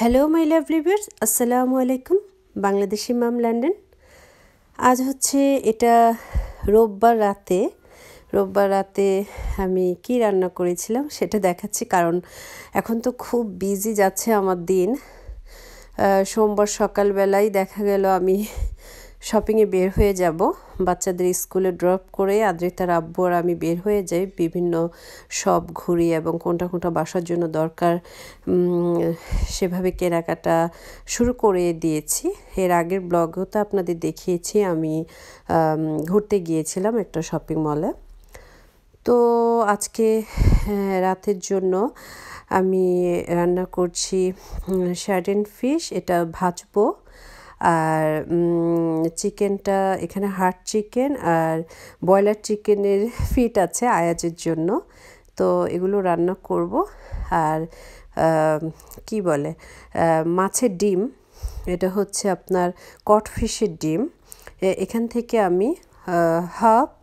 Hello my lovely viewers, আসসালামু আলাইকুম। বাংলাদেশি মাম London. আজ হচ্ছে এটা রোববার রাতে আমি কি রান্না করেছিলাম সেটা দেখাচ্ছি, কারণ এখন তো খুব বিজি যাচ্ছে আমার দিন। সোমবার সকালবেলায় দেখা গেল আমি শপিংয়ে বের হয়ে যাব, বাচ্চাদের স্কুলে ড্রপ করে আদ্রিতার আব্বু আর আমি বের হয়ে যাই, বিভিন্ন শপ ঘুরি এবং কোনটা কোনটা বাসার জন্য দরকার সেভাবে কেনাকাটা শুরু করে দিয়েছি। এর আগের ব্লগেও তো আপনাদের দেখিয়েছি আমি ঘুরতে গিয়েছিলাম একটা শপিং মলে। তো আজকে রাতের জন্য আমি রান্না করছি শার্টেন ফিশ, এটা ভাজবো। আর চিকেনটা এখানে হার্ড চিকেন আর ব্রয়লার চিকেনের ফিট আছে আয়াজের জন্য, তো এগুলো রান্না করব। আর কি বলে মাছের ডিম, এটা হচ্ছে আপনার কটফিশের ডিম, এখান থেকে আমি হাফ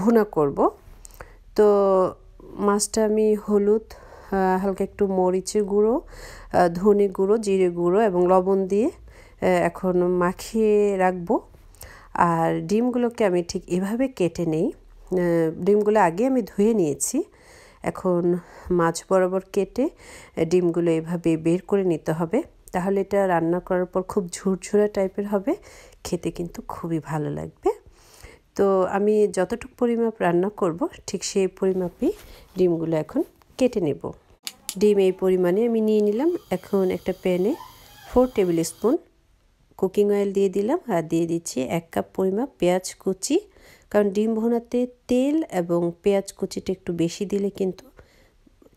ভুনা করব। তো মাছটা আমি হলুদ, হালকা একটু মরিচের গুঁড়ো, ধনে গুঁড়ো, জিরে গুঁড়ো এবং লবণ দিয়ে এখন মাখিয়ে রাখবো। আর ডিমগুলোকে আমি ঠিক এভাবে কেটে নেই। ডিমগুলো আগে আমি ধুয়ে নিয়েছি, এখন মাছ বরাবর কেটে ডিমগুলো এভাবে বের করে নিতে হবে, তাহলে এটা রান্না করার পর খুব ঝুরঝুরা টাইপের হবে, খেতে কিন্তু খুবই ভালো লাগবে। তো আমি যতটুকু পরিমাপ রান্না করব ঠিক সেই পরিমাপই ডিমগুলো এখন কেটে নেব। ডিম এই পরিমাণে আমি নিয়ে নিলাম। এখন একটা প্যানে 4 টেবিল স্পুন কুকিং অয়েল দিয়ে দিলাম, আর দিয়ে দিচ্ছি 1 কাপ পরিমাপ পেঁয়াজ কুচি, কারণ ডিম ভুনাতে তেল এবং পেঁয়াজ কুচিটা একটু বেশি দিলে কিন্তু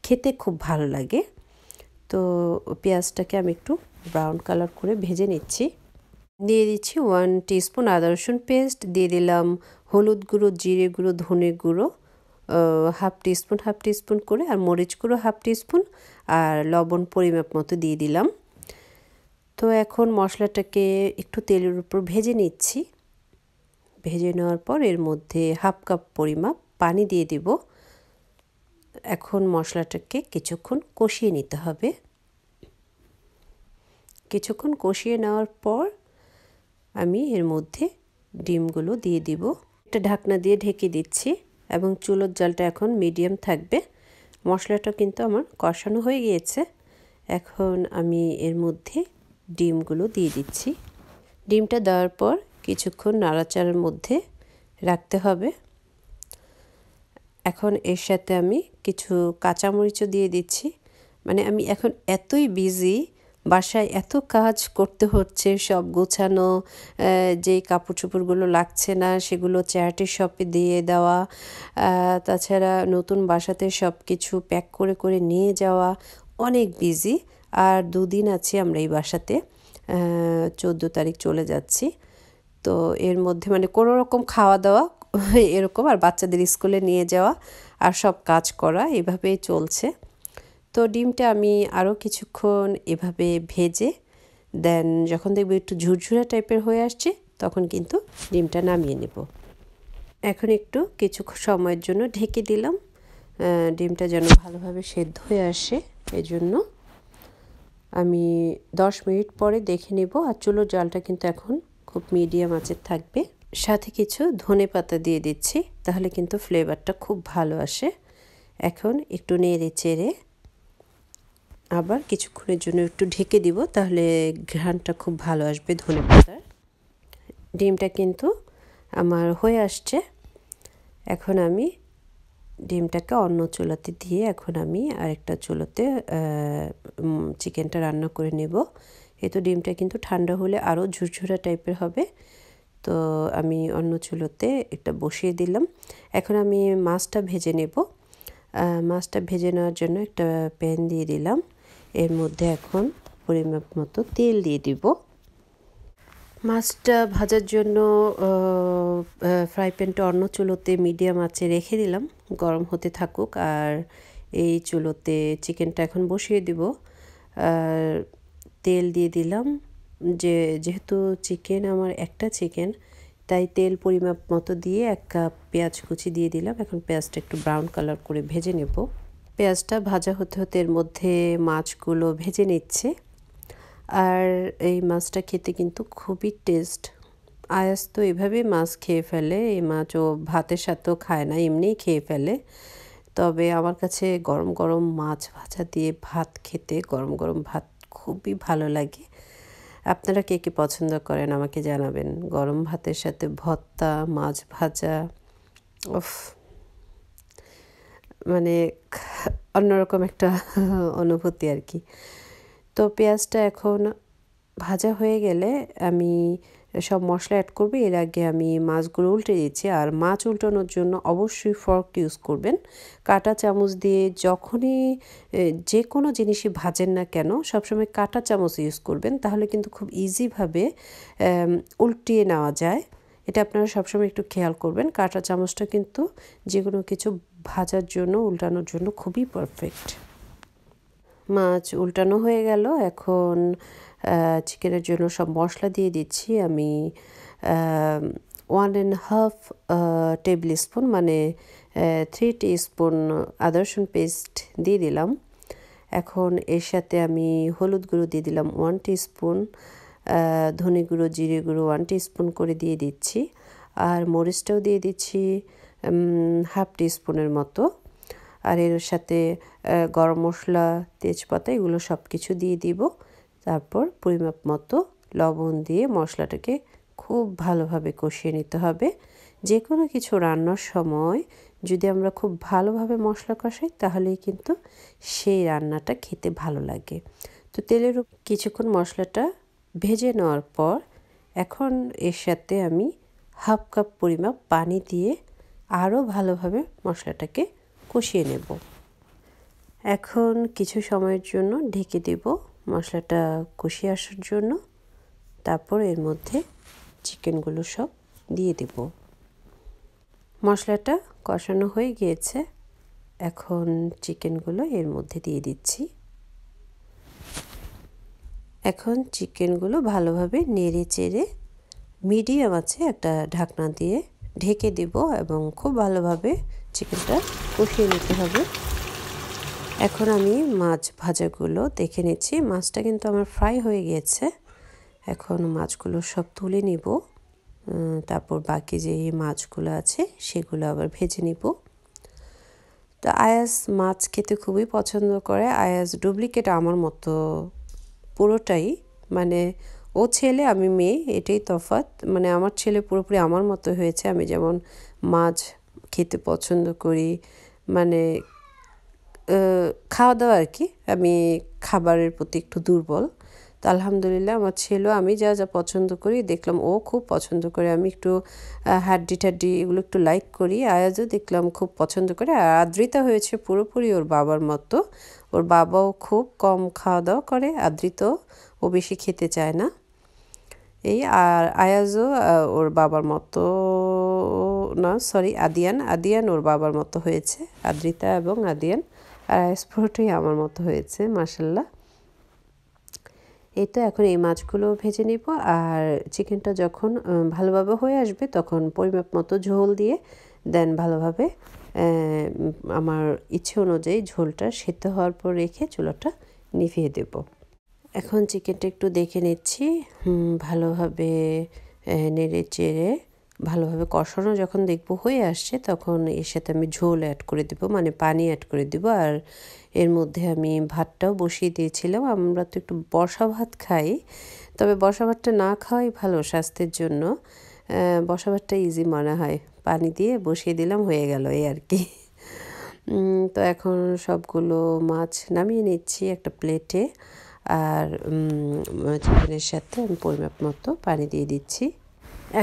খেতে খুব ভালো লাগে। তো পেঁয়াজটাকে আমি একটু ব্রাউন কালার করে ভেজে নিচ্ছি। দিয়ে দিচ্ছি 1 টিস্পুন আদা রসুন পেস্ট, দিয়ে দিলাম হলুদ গুঁড়ো, জিরে গুঁড়ো, ধনে গুঁড়ো হাফ টিস্পুন করে, আর মরিচ গুঁড়ো হাফ টিস্পুন, আর লবণ পরিমাপ মতো দিয়ে দিলাম। তো এখন মশলাটাকে একটু তেলের উপর ভেজে নিচ্ছি। ভেজে নেওয়ার পর এর মধ্যে হাফ কাপ পরিমাপ পানি দিয়ে দিব। এখন মশলাটাকে কিছুক্ষণ কষিয়ে নিতে হবে। কিছুক্ষণ কষিয়ে নেওয়ার পর আমি এর মধ্যে ডিমগুলো দিয়ে দিব। একটা ঢাকনা দিয়ে ঢেকে দিচ্ছি এবং চুলোর জালটা এখন মিডিয়াম থাকবে। মশলাটা কিন্তু আমার কষানো হয়ে গিয়েছে। এখন আমি এর মধ্যে ডিমগুলো দিয়ে দিচ্ছি। ডিমটা দেওয়ার পর কিছুক্ষণ নাড়াচাড়ার মধ্যে রাখতে হবে। এখন এর সাথে আমি কিছু কাঁচামরিচও দিয়ে দিচ্ছি। মানে আমি এখন এতই বিজি, বাসায় এত কাজ করতে হচ্ছে, সব গোছানো, যেই কাপড় চোপড়গুলো লাগছে না সেগুলো চ্যারিটি শপে দিয়ে দেওয়া, তাছাড়া নতুন বাসাতে সব কিছু প্যাক করে করে নিয়ে যাওয়া, অনেক বিজি। আর 2 দিন আছি আমরা এই বাসাতে, 14 তারিখ চলে যাচ্ছি। তো এর মধ্যে মানে কোনো রকম খাওয়া দাওয়া এরকম, আর বাচ্চাদের স্কুলে নিয়ে যাওয়া আর সব কাজ করা, এভাবেই চলছে। তো ডিমটা আমি আরও কিছুক্ষণ এভাবে ভেজে দেন যখন দেখব একটু ঝুরঝুরা টাইপের হয়ে আসছে তখন কিন্তু ডিমটা নামিয়ে নেব। এখন একটু কিছু সময়ের জন্য ঢেকে দিলাম, ডিমটা যেন ভালোভাবে সেদ্ধ হয়ে আসে, এজন্য আমি 10 মিনিট পরে দেখে নেব। আর চুলোর জালটা কিন্তু এখন খুব মিডিয়াম আঁচে থাকবে। সাথে কিছু ধনেপাতা দিয়ে দিচ্ছি, তাহলে কিন্তু ফ্লেভারটা খুব ভালো আসে। এখন একটু নেড়ে চেড়ে আবার কিছুক্ষণের জন্য একটু ঢেকে দিব, তাহলে ঘ্রাণটা খুব ভালো আসবে ধনেপাতার। ডিমটা কিন্তু আমার হয়ে আসছে। এখন আমি ডিমটাকে অন্য চুলাতে দিয়ে এখন আমি আরেকটা চুলোতে চিকেনটা রান্না করে নেব। তো ডিমটা কিন্তু ঠান্ডা হলে আরও ঝুরঝুরা টাইপের হবে। তো আমি অন্য চুলোতে একটা বসিয়ে দিলাম। এখন আমি মাছটা ভেজে নেব। মাছটা ভেজে নেওয়ার জন্য একটা প্যান দিয়ে দিলাম, এর মধ্যে এখন পরিমাপ মতো তেল দিয়ে দিব। মাছটা ভাজার জন্য ফ্রাই প্যানটা অন্য চুলোতে মিডিয়াম আঁচে রেখে দিলাম, গরম হতে থাকুক। আর এই চুলোতে চিকেনটা এখন বসিয়ে দিব। আর তেল দিয়ে দিলাম, যেহেতু চিকেন আমার একটা চিকেন, তাই তেল পরিমাপ মতো দিয়ে 1 কাপ পেঁয়াজ কুচি দিয়ে দিলাম। এখন পেঁয়াজটা একটু ব্রাউন কালার করে ভেজে নেব। পেঁয়াজটা ভাজা হতে হতে এর মধ্যে মাছগুলো ভেজে নিচ্ছে। আর এই মাছটা খেতে কিন্তু খুবই টেস্ট। আয়াস তো এভাবেই মাছ খেয়ে ফেলে, এই মাছ ও ভাতের সাথেও খায় না, এমনিই খেয়ে ফেলে। তবে আমার কাছে গরম গরম মাছ ভাজা দিয়ে ভাত খেতে, গরম গরম ভাত খুবই ভালো লাগে। আপনারা কে কে পছন্দ করেন আমাকে জানাবেন। গরম ভাতের সাথে ভর্তা, মাছ ভাজা, উফ, মানে অন্যরকম একটা অনুভূতি আর কি। তো পেঁয়াজটা এখন ভাজা হয়ে গেলে আমি সব মশলা অ্যাড করব। এর আগে আমি মাছগুলো উল্টে দিচ্ছি। আর মাছ উল্টানোর জন্য অবশ্যই ফর্ক ইউজ করবেন। কাঁটা চামচ দিয়ে যখনই যে কোনো জিনিসই ভাজেন না কেন সবসময় কাঁটা চামচ ইউজ করবেন, তাহলে কিন্তু খুব ইজিভাবে উল্টিয়ে নেওয়া যায়। এটা আপনারা সবসময় একটু খেয়াল করবেন। কাঁটা চামচটা কিন্তু যে কোনো কিছু ভাজার জন্য, উল্টানোর জন্য খুবই পারফেক্ট। মাছ উল্টানো হয়ে গেল। এখন চিকেনের জন্য সব মশলা দিয়ে দিচ্ছি আমি। 1.5 টেবিল স্পুন মানে 3 টিস্পুন আদা রসুন পেস্ট দিয়ে দিলাম। এখন এর সাথে আমি হলুদ গুঁড়ো দিয়ে দিলাম 1 টিস্পুন, ধনে গুঁড়ো, জিরে গুঁড়ো 1 টিস্পুন করে দিয়ে দিচ্ছি। আর মরিচটাও দিয়ে দিচ্ছি হাফ টিস্পুনের মতো। আর এর সাথে গরম মশলা, তেজপাতা এগুলো সব কিছু দিয়ে দিব। তারপর পরিমাপ মতো লবণ দিয়ে মশলাটাকে খুব ভালোভাবে কষিয়ে নিতে হবে। যে কোনো কিছু রান্নার সময় যদি আমরা খুব ভালোভাবে মশলা কষাই তাহলেই কিন্তু সেই রান্নাটা খেতে ভালো লাগে। তো তেলের কিছুক্ষণ মশলাটা ভেজে নেওয়ার পর এখন এর সাথে আমি হাফ কাপ পরিমাপ পানি দিয়ে আরও ভালোভাবে মশলাটাকে কষিয়ে নেব। এখন কিছু সময়ের জন্য ঢেকে দেব মশলাটা কষিয়ে আসার জন্য। তারপর এর মধ্যে চিকেনগুলো সব দিয়ে দেব। মশলাটা কষানো হয়ে গিয়েছে, এখন চিকেনগুলো এর মধ্যে দিয়ে দিচ্ছি। এখন চিকেনগুলো ভালোভাবে নেড়ে চেড়ে মিডিয়াম আছে একটা ঢাকনা দিয়ে ঢেকে দেব এবং খুব ভালোভাবে চিকেনটা কষিয়ে নিতে হবে। এখন আমি মাছ ভাজাগুলো দেখে নিচ্ছি। মাছটা কিন্তু আমার ফ্রাই হয়ে গিয়েছে। এখন মাছগুলো সব তুলে নিব। তারপর বাকি যে মাছগুলো আছে সেগুলো আবার ভেজে নিব। তো আয়াস মাছ খেতে খুবই পছন্দ করে। আয়াস ডুপ্লিকেট আমার মতো পুরোটাই, মানে ও ছেলে আমি মেয়ে, এটাই তফাৎ। মানে আমার ছেলে পুরোপুরি আমার মতো হয়েছে। আমি যেমন মাছ খেতে পছন্দ করি, মানে খাওয়া দাওয়া আর কি, আমি খাবারের প্রতি একটু দুর্বল। তো আলহামদুলিল্লাহ আমার ছেলেও আমি যা যা পছন্দ করি দেখলাম ও খুব পছন্দ করে। আমি একটু হাড্ডি টাড্ডি এগুলো একটু লাইক করি, আয়াজও দেখলাম খুব পছন্দ করে। আর আদ্রিতা হয়েছে পুরোপুরি ওর বাবার মতো। ওর বাবাও খুব কম খাওয়া দাওয়া করে, আদ্রিতাও ও বেশি খেতে চায় না এই। আর আয়াজও ওর বাবার মতো না, সরি আদিয়ান ওর বাবার মতো হয়েছে, আদ্রিতা এবং আদিয়ান। আর আয়াস পুরোটাই আমার মতো হয়েছে মাশাল্লাহ। এই তো এখন এই মাছগুলো ভেজে নিব। আর চিকেনটা যখন ভালোভাবে হয়ে আসবে তখন পরিমাপ মতো ঝোল দিয়ে দেন ভালোভাবে আমার ইচ্ছে অনুযায়ী ঝোলটা সেদ্ধ হওয়ার পর রেখে চুলাটা নিভিয়ে দেব। এখন চিকেনটা একটু দেখে নিচ্ছি, ভালোভাবে নেড়ে চেড়ে ভালোভাবে কষানো যখন দেখব হয়ে আসছে তখন এর সাথে আমি ঝোল অ্যাড করে দেব, মানে পানি অ্যাড করে দেব। আর এর মধ্যে আমি ভাতটাও বসিয়ে দিয়েছিলাম। আমরা তো একটু বসা ভাত খাই, তবে বসা ভাতটা না খাওয়াই ভালো স্বাস্থ্যের জন্য। বসা ভাতটা ইজি মনে হয়। পানি দিয়ে বসিয়ে দিলাম, হয়ে গেল এই আর কি। তো এখন সবগুলো মাছ নামিয়ে নিচ্ছি একটা প্লেটে। আর চিকেনের সাথে আমি পরিমাপ মতো পানি দিয়ে দিচ্ছি।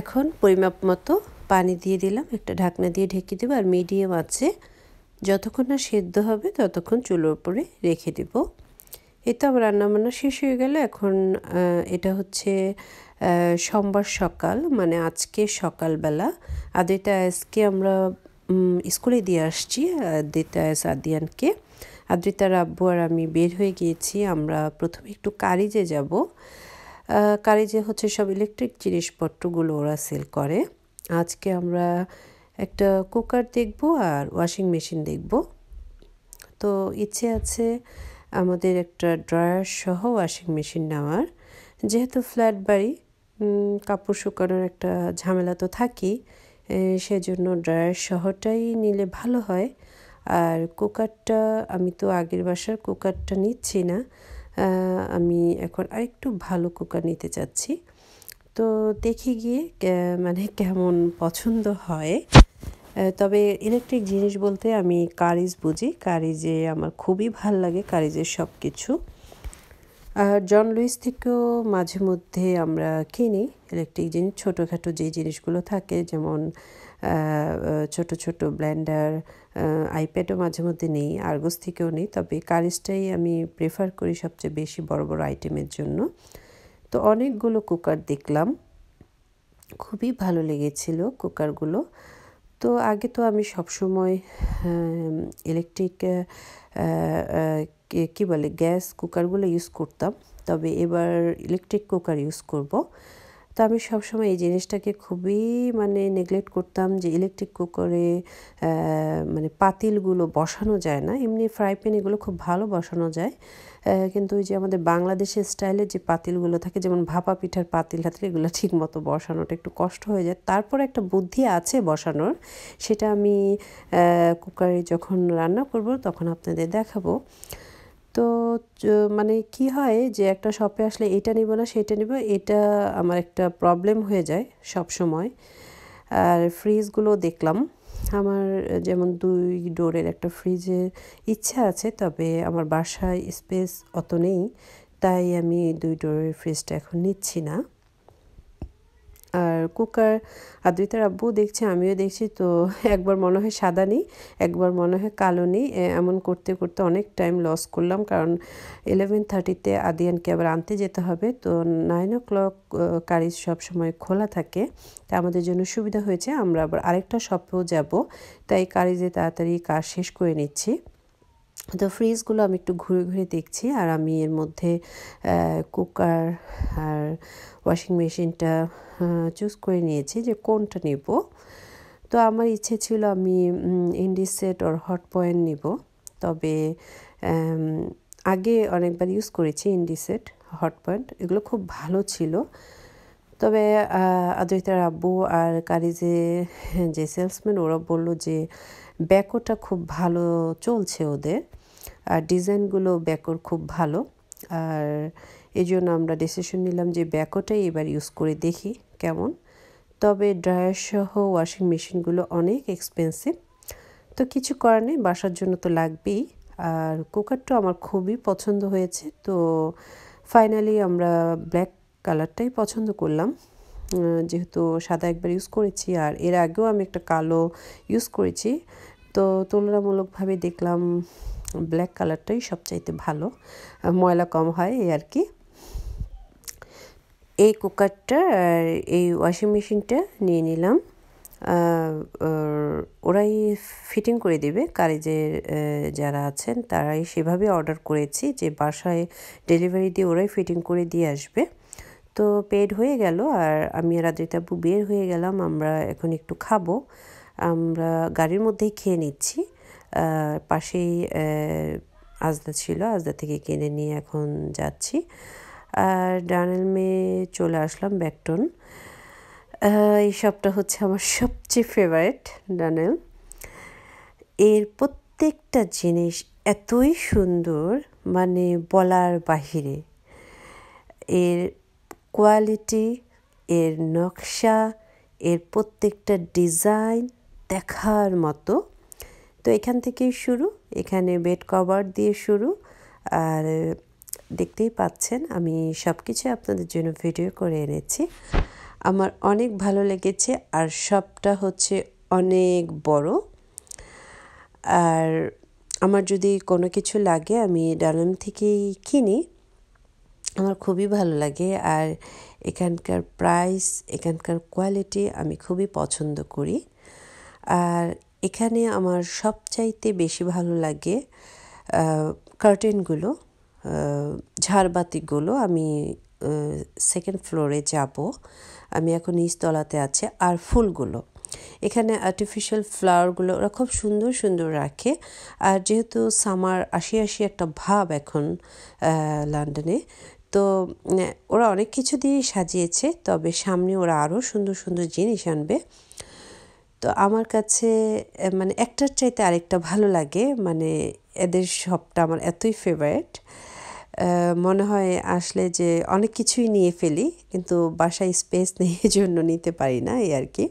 এখন পরিমাপ মতো পানি দিয়ে দিলাম, একটা ঢাকনা দিয়ে ঢেকে দেবো। আর মিডিয়াম আছে যতক্ষণ না সেদ্ধ হবে ততক্ষণ চুলোর উপরে রেখে দেব। এই তো আমার রান্নাবান্না শেষ হয়ে গেল। এখন এটা হচ্ছে সোমবার সকাল, মানে আজকে সকালবেলা। আদ্রিতা আয়াসকে আমরা স্কুলে দিয়ে আসছি, আদ্রিতা আয়াস আদিয়ানকে। আদ্রিতার আব্বু আর আমি বের হয়ে গিয়েছি। আমরা প্রথমে একটু কারিজে যাব। কারিজে হচ্ছে সব ইলেকট্রিক জিনিসপত্রগুলো ওরা সেল করে। আজকে আমরা একটা কুকার দেখব আর ওয়াশিং মেশিন দেখব। তো ইচ্ছে আছে আমাদের একটা ড্রয়ার সহ ওয়াশিং মেশিন নেওয়ার। যেহেতু ফ্ল্যাট বাড়ি, কাপড় শুকানোর একটা ঝামেলা তো থাকেই, সেজন্য ড্রয়ার সহটাই নিলে ভালো হয়। আর কুকারটা আমি তো আগের বাসার কুকারটা নিচ্ছি না, আমি এখন আরেকটু ভালো কুকার নিতে চাচ্ছি। তো দেখি গিয়ে মানে কেমন পছন্দ হয়। তবে ইলেকট্রিক জিনিস বলতে আমি কারিজ বুঝি। কারিজে আমার খুবই ভাল লাগে, কারিজের সব কিছু। আর জন লুইস থেকেও মাঝে মধ্যে আমরা কিনি ইলেকট্রিক জিনিস, ছোটোখাটো যে জিনিসগুলো থাকে, যেমন ছোট ছোট ব্লেন্ডার, আইপ্যাডও মাঝে মধ্যে নেই, আর্গস থেকেও নেই। তবে কারিজটাই আমি প্রেফার করি সবচেয়ে বেশি বড় বড় আইটেমের জন্য। তো অনেকগুলো কুকার দেখলাম, খুবই ভালো লেগেছিল কুকারগুলো। তো আগে তো আমি সবসময় ইলেকট্রিক কী বলে গ্যাস কুকারগুলো ইউজ করতাম, তবে এবার ইলেকট্রিক কুকার ইউজ করব। তো আমি সবসময় এই জিনিসটাকে খুবই মানে নেগলেক্ট করতাম যে ইলেকট্রিক কুকারে মানে পাতিলগুলো বসানো যায় না। এমনি ফ্রাই প্যান এগুলো খুব ভালো বসানো যায়, কিন্তু ওই যে আমাদের বাংলাদেশের স্টাইলে যে পাতিলগুলো থাকে, যেমন ভাপা পিঠার পাতিল হাতিল, এগুলো ঠিক মতো বসানোটা একটু কষ্ট হয়ে যায়। তারপর একটা বুদ্ধি আছে বসানোর, সেটা আমি কুকারে যখন রান্না করব তখন আপনাদের দেখাবো। তো মানে কি হয় যে একটা শপে আসলে এটা নিব না সেটা নিব, এটা আমার একটা প্রবলেম হয়ে যায় সব সময়। আর ফ্রিজগুলো দেখলাম, আমার যেমন 2 ডোরের একটা ফ্রিজের ইচ্ছা আছে, তবে আমার বাসায় স্পেস অত নেই, তাই আমি 2 ডোরের ফ্রিজটা এখন নিচ্ছি না। আর কুকার আদ্রিতার আব্বু দেখছে, আমিও দেখছি, তো একবার মনে হয় সাদা নিই, একবার মনে হয় কালো নিই, এমন করতে করতে অনেক টাইম লস করলাম। কারণ 11:30-তে আদিয়ানকে আবার আনতে যেতে হবে, তো 9 o'clock কারিজ সবসময় খোলা থাকে। তা আমাদের জন্য সুবিধা হয়েছে, আমরা আবার আরেকটা শপেও যাব, তাই কারিজে তাড়াতাড়ি কাজ শেষ করে নিচ্ছি। তো ফ্রিজগুলো আমি একটু ঘুরে ঘুরে দেখছি, আর আমি এর মধ্যে কুকার আর ওয়াশিং মেশিনটা চুজ করে নিয়েছি যে কোনটা নেব। তো আমার ইচ্ছে ছিল আমি ইন্ডিসেট ওর হট পয়েন্ট নিব, তবে আগে অনেকবার ইউজ করেছি ইন্ডিসেট, হট পয়েন্ট, এগুলো খুব ভালো ছিল। তবে আদ্রিতার আব্বু আর কারিজে যে সেলসম্যান, ওরা বলল যে ব্যাকোটা খুব ভালো চলছে ওদের, আর ডিজাইনগুলো ব্যাকোর খুব ভালো। আর এই জন্য আমরা ডিসিশন নিলাম যে ব্যাকোটাই এবার ইউজ করে দেখি কেমন। তবে ড্রায়ার সহ ওয়াশিং মেশিনগুলো অনেক এক্সপেন্সিভ, তো কিছু করার নেই, বাসার জন্য তো লাগবেই। আর কুকারটা আমার খুবই পছন্দ হয়েছে, তো ফাইনালি আমরা ব্ল্যাক কালারটাই পছন্দ করলাম, যেহেতু সাদা একবার ইউজ করেছি আর এর আগেও আমি একটা কালো ইউজ করেছি। তো তুলনামূলকভাবে দেখলাম ব্ল্যাক কালারটাই সবচাইতে ভালো, ময়লা কম হয় এই আর কি। এই কুকারটা আর এই ওয়াশিং মেশিনটা নিয়ে নিলাম, ওরাই ফিটিং করে দেবে, কারিজের যারা আছেন তারাই সেভাবে অর্ডার করেছি যে বাসায় ডেলিভারি দিয়ে ওরাই ফিটিং করে দিয়ে আসবে। তো পেড হয়ে গেল, আর আমি আর আদ্রিতা আপু বের হয়ে গেলাম, আমরা এখন একটু খাবো। আমরা গাড়ির মধ্যেই খেয়ে নিচ্ছি, পাশেই আজদা ছিল, আজদা থেকে কিনে নিয়ে এখন যাচ্ছি। আর ডানেল মেয়ে চলে আসলাম ব্যাকটন। এই শপটা হচ্ছে আমার সবচেয়ে ফেভারিট, ডানেল। এর প্রত্যেকটা জিনিস এতই সুন্দর, মানে বলার বাহিরে। এর কোয়ালিটি, এর নকশা, এর প্রত্যেকটা ডিজাইন দেখার মতো। তো এখান থেকেই শুরু, এখানে বেড কভার দিয়ে শুরু, আর দেখতেই পাচ্ছেন আমি সব কিছু আপনাদের জন্য ভিডিও করে এনেছি। আমার অনেক ভালো লেগেছে, আর শপটা হচ্ছে অনেক বড়। আর আমার যদি কোনো কিছু লাগে আমি ডানম থেকেই কিনি, আমার খুবই ভালো লাগে। আর এখানকার প্রাইস, এখানকার কোয়ালিটি আমি খুবই পছন্দ করি। আর এখানে আমার সবচাইতে বেশি ভালো লাগে কার্টেনগুলো, ঝাড়বাতিগুলো। আমি সেকেন্ড ফ্লোরে যাব, আমি এখন নিচতলাতে আছি। আর ফুলগুলো, এখানে আর্টিফিশিয়াল ফ্লাওয়ারগুলো ওরা খুব সুন্দর সুন্দর রাখে। আর যেহেতু সামার আসি আসি একটা ভাব এখন লন্ডনে, তো ওরা অনেক কিছু দিয়ে সাজিয়েছে, তবে সামনে ওরা আরও সুন্দর সুন্দর জিনিস আনবে। তো আমার কাছে মানে একটার চাইতে আরেকটা ভালো লাগে, মানে এদের শপটা আমার এতই ফেভারিট। মনে হয় আসলে যে অনেক কিছুই নিয়ে ফেলি, কিন্তু বাসায় স্পেস নেই, জন্য নিতে পারি না, এই আর কি।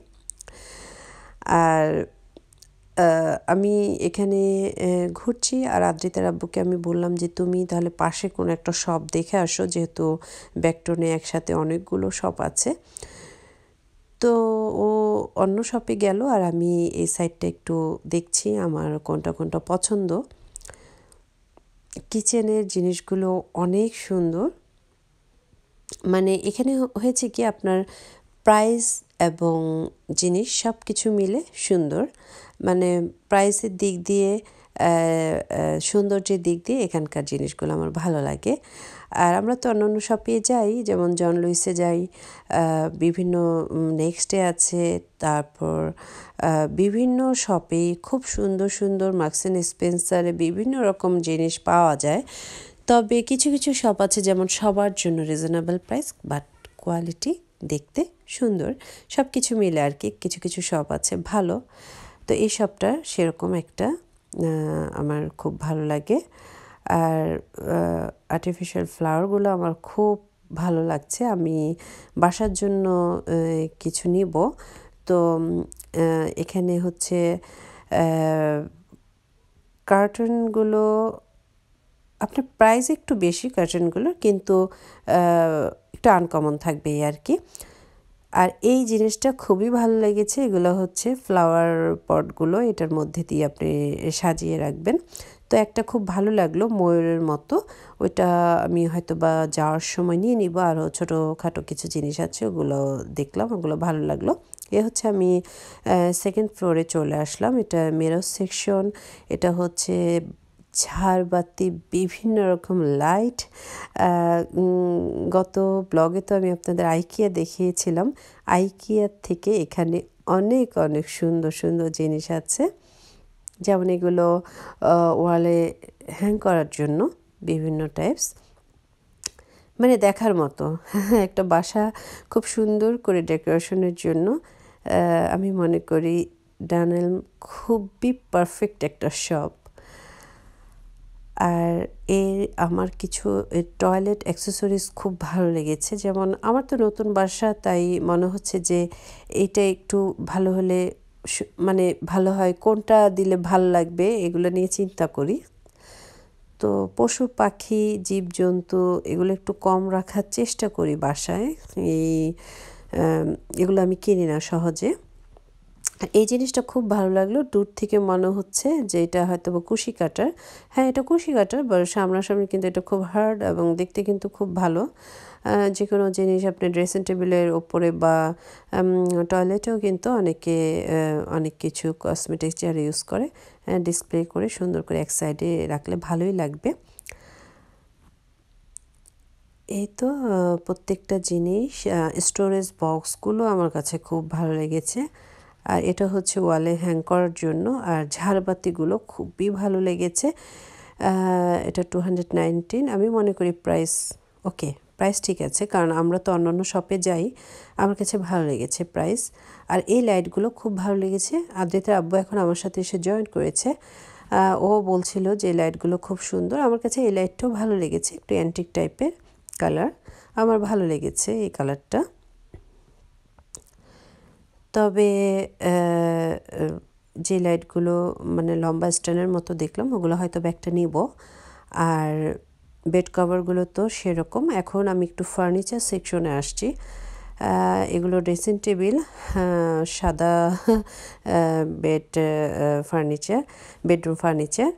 আর আমি এখানে ঘুরছি, আর আদ্রিতার আব্বুকে আমি বললাম যে তুমি তাহলে পাশে কোনো একটা শপ দেখে আসো, যেহেতু ব্যাকটনে একসাথে অনেকগুলো শপ আছে। তো ও অন্য শপে গেল, আর আমি এই সাইডটা একটু দেখছি আমার কোনটা কোনটা পছন্দ। কিচেনের জিনিসগুলো অনেক সুন্দর, মানে এখানে হয়েছে কি আপনার প্রাইস এবং জিনিস সব কিছু মিলে সুন্দর, মানে প্রাইসের দিক দিয়ে সৌন্দর্যের দিক দিয়ে এখানকার জিনিসগুলো আমার ভালো লাগে। আর আমরা তো অন্য অন্য শপে যাই, যেমন জন লুইসে যাই, বিভিন্ন নেক্সটে আছে, তারপর বিভিন্ন শপে খুব সুন্দর সুন্দর মার্কস অ্যান্ড স্পেন্সারে বিভিন্ন রকম জিনিস পাওয়া যায়। তবে কিছু কিছু শপ আছে যেমন সবার জন্য রিজনেবল প্রাইস, বাট কোয়ালিটি দেখতে সুন্দর, সব কিছু মিলে আর কি। কিছু কিছু শপ আছে ভালো, তো এই শপটা সেরকম একটা আমার খুব ভালো লাগে। আর আর্টিফিশিয়াল ফ্লাওয়ারগুলো আমার খুব ভালো লাগছে, আমি বাসার জন্য কিছু নিব। তো এখানে হচ্ছে কার্টনগুলো আপনার প্রাইস একটু বেশি কার্টনগুলো, কিন্তু একটু আনকমন থাকবে এই আর কি। আর এই জিনিসটা খুবই ভালো লেগেছে, এগুলো হচ্ছে ফ্লাওয়ার পটগুলো, এটার মধ্যে দিয়ে আপনি সাজিয়ে রাখবেন। তো একটা খুব ভালো লাগলো ময়ূরের মতো, ওইটা আমি হয়তো বা যাওয়ার সময় নিয়ে নিব। আরও ছোটোখাটো কিছু জিনিস আছে, ওগুলো দেখলাম, ওগুলো ভালো লাগলো। এ হচ্ছে আমি সেকেন্ড ফ্লোরে চলে আসলাম, এটা মিরর সেকশন। এটা হচ্ছে ঝাড়বাতি, বিভিন্ন রকম লাইট। গত ব্লগে তো আমি আপনাদের আইকিয়া দেখিয়েছিলাম, আইকিয়ার থেকে এখানে অনেক অনেক সুন্দর সুন্দর জিনিস আছে, যেমন এগুলো ওয়ালে হ্যাং করার জন্য বিভিন্ন টাইপস, মানে দেখার মতো। একটা বাসা খুব সুন্দর করে ডেকোরেশনের জন্য আমি মনে করি ডানেল খুবই পারফেক্ট একটা শপ। আর আমার কিছু টয়লেট অ্যাক্সেসরিজ খুব ভালো লেগেছে, যেমন আমার তো নতুন বাসা, তাই মনে হচ্ছে যে এটা একটু ভালো হলে মানে ভালো হয়, কোনটা দিলে ভালো লাগবে এগুলো নিয়ে চিন্তা করি। তো পশু পাখি জীবজন্তু এগুলো একটু কম রাখার চেষ্টা করি বাসায়, এগুলো আমি কিনি না সহজে। এই জিনিসটা খুব ভালো লাগলো, দূর থেকে মনে হচ্ছে যে এটা হয়তো বা কুশি কাটার। হ্যাঁ, এটা কুশি কাটার, বা সামনাসামনি কিন্তু এটা খুব হার্ড এবং দেখতে কিন্তু খুব ভালো। যে কোনো জিনিস আপনি ড্রেসিং টেবিলের ওপরে বা টয়লেটেও কিন্তু অনেকে অনেক কিছু কসমেটিক্স যারা ইউজ করে ডিসপ্লে করে সুন্দর করে এক সাইডে রাখলে ভালোই লাগবে। এই তো প্রত্যেকটা জিনিস, স্টোরেজ বক্সগুলো আমার কাছে খুব ভালো লেগেছে। আর এটা হচ্ছে ওয়ালে হ্যাং করার জন্য। আর ঝাড়বাতিগুলো খুবই ভালো লেগেছে। এটা 219, আমি মনে করি প্রাইস ওকে, প্রাইস ঠিক আছে, কারণ আমরা তো অন্যান্য শপে যাই, আমার কাছে ভালো লেগেছে প্রাইস। আর এই লাইটগুলো খুব ভালো লেগেছে। আদ্রিতার আব্বু এখন আমার সাথে এসে জয়েন করেছে, ও বলছিল যে এই লাইটগুলো খুব সুন্দর। আমার কাছে এই লাইটটাও ভালো লেগেছে, একটু অ্যান্টিক টাইপের কালার, আমার ভালো লেগেছে এই কালারটা। তবে যে লাইটগুলো মানে লম্বা স্ট্যান্ডের মতো দেখলাম, ওগুলো হয়তো একটা নিব। আর বেড কভারগুলো তো সেরকম। এখন আমি একটু ফার্নিচার সেকশনে আসছি। এগুলো ড্রেসিং টেবিল, সাদা বেড ফার্নিচার, বেডরুম ফার্নিচার।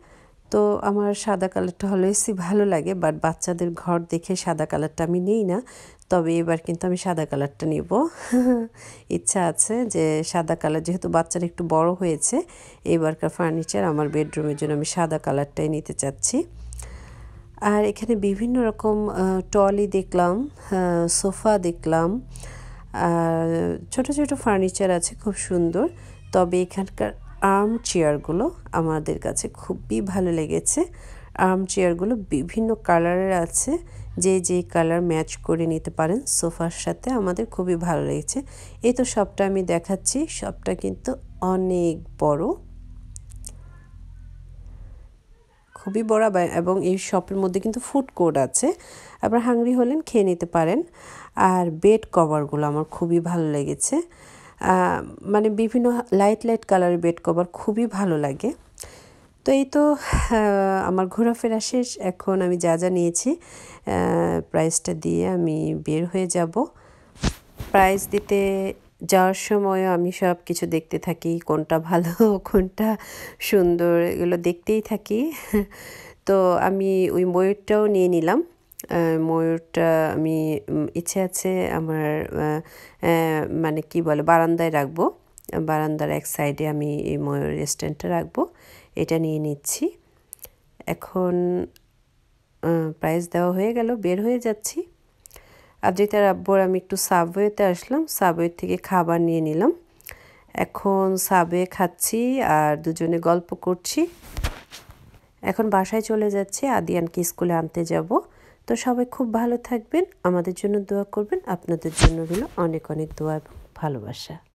তো আমার সাদা কালারটা অলওয়েজই ভালো লাগে, বাট বাচ্চাদের ঘর দেখে সাদা কালারটা আমি নিই না। তবে এবার কিন্তু আমি সাদা কালারটা নিব, ইচ্ছা আছে যে সাদা কালার, যেহেতু বাচ্চারা একটু বড় হয়েছে, এবারকার ফার্নিচার আমার বেডরুমের জন্য আমি সাদা কালারটাই নিতে চাচ্ছি। আর এখানে বিভিন্ন রকম টলি দেখলাম, সোফা দেখলাম, আর ছোট ছোট ফার্নিচার আছে খুব সুন্দর। তবে এখানকার আর্ম চেয়ারগুলো আমাদের কাছে খুবই ভালো লেগেছে। আর্ম চেয়ারগুলো বিভিন্ন কালারের আছে, যে যে কালার ম্যাচ করে নিতে পারেন সোফার সাথে। আমাদের খুবই ভালো লেগেছে। এই তো সবটা আমি দেখাচ্ছি, সবটা কিন্তু অনেক বড়, খুবই বড়। এবং এই শপের মধ্যে কিন্তু ফুড কোর্ট আছে, আপনারা হাংরি হলেন খেয়ে নিতে পারেন। আর বেড কভারগুলো আমার খুবই ভালো লেগেছে, মানে বিভিন্ন লাইট লাইট কালারের বেড কভার খুবই ভালো লাগে। তো এই তো আমার ঘোরাফেরা শেষ। এখন আমি যা যা নিয়েছি প্রাইসটা দিয়ে আমি বের হয়ে যাব। প্রাইস দিতে যাওয়ার সময় আমি সব কিছু দেখতে থাকি, কোনটা ভালো কোনটা সুন্দর এগুলো দেখতেই থাকি। তো আমি ওই ময়ূরটাও নিয়ে নিলাম। ময়ূরটা আমি ইচ্ছে আছে আমার মানে কি বলে বারান্দায় রাখবো, বারান্দার এক সাইডে আমি এই ময়ূর স্ট্যান্ডটা রাখবো। এটা নিয়ে নিচ্ছি। এখন প্রাইস দেওয়া হয়ে গেল, বের হয়ে যাচ্ছি। আদ্রিতার আব্বুর আমি একটু সাবওয়েতে আসলাম, সাবওয়ে থেকে খাবার নিয়ে নিলাম। এখন সাবওয়ে খাচ্ছি আর দুজনে গল্প করছি। এখন বাসায় চলে যাচ্ছি, আদিয়ানকে স্কুলে আনতে যাব। তো সবাই খুব ভালো থাকবেন, আমাদের জন্য দোয়া করবেন। আপনাদের জন্য রইল অনেক অনেক দোয়া এবং ভালোবাসা।